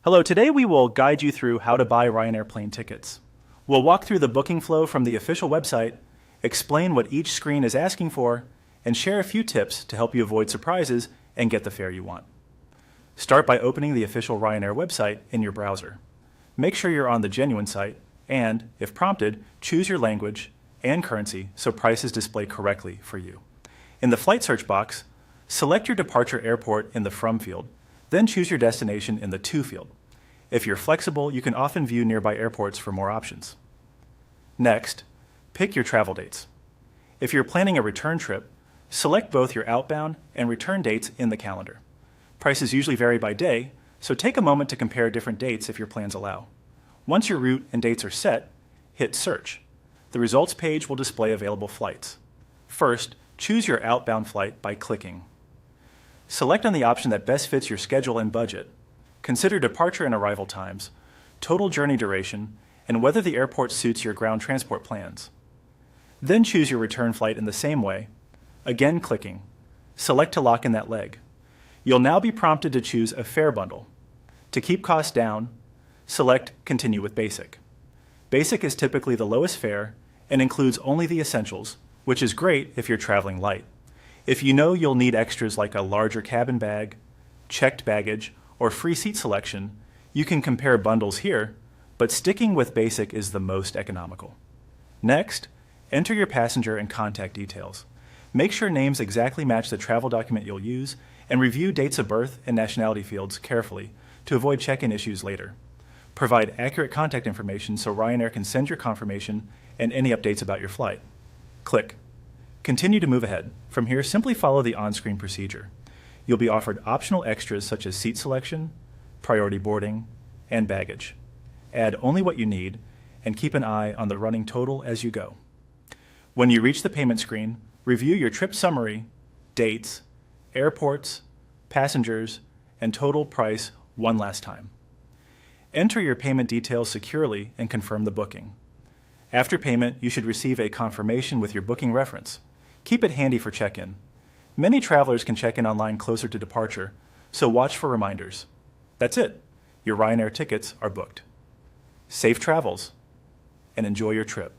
Hello, today we will guide you through how to buy Ryanair plane tickets. We'll walk through the booking flow from the official website, explain what each screen is asking for, and share a few tips to help you avoid surprises and get the fare you want. Start by opening the official Ryanair website in your browser. Make sure you're on the genuine site and, if prompted, choose your language and currency so prices display correctly for you. In the flight search box, select your departure airport in the From field, then choose your destination in the To field. If you're flexible, you can often view nearby airports for more options. Next, pick your travel dates. If you're planning a return trip, select both your outbound and return dates in the calendar. Prices usually vary by day, so take a moment to compare different dates if your plans allow. Once your route and dates are set, hit Search. The results page will display available flights. First, choose your outbound flight by clicking. Select on the option that best fits your schedule and budget. Consider departure and arrival times, total journey duration, and whether the airport suits your ground transport plans. Then choose your return flight in the same way, again clicking. Select to lock in that leg. You'll now be prompted to choose a fare bundle. To keep costs down, select Continue with Basic. Basic is typically the lowest fare and includes only the essentials, which is great if you're traveling light. If you know you'll need extras like a larger cabin bag, checked baggage, or free seat selection, you can compare bundles here, but sticking with Basic is the most economical. Next, enter your passenger and contact details. Make sure names exactly match the travel document you'll use, and review dates of birth and nationality fields carefully to avoid check-in issues later. Provide accurate contact information so Ryanair can send your confirmation and any updates about your flight. Click. Continue to move ahead. From here, simply follow the on-screen procedure. You'll be offered optional extras such as seat selection, priority boarding, and baggage. Add only what you need, and keep an eye on the running total as you go. When you reach the payment screen, review your trip summary, dates, airports, passengers, and total price one last time. Enter your payment details securely and confirm the booking. After payment, you should receive a confirmation with your booking reference. Keep it handy for check-in. Many travelers can check in online closer to departure, so watch for reminders. That's it. Your Ryanair tickets are booked. Safe travels, and enjoy your trip.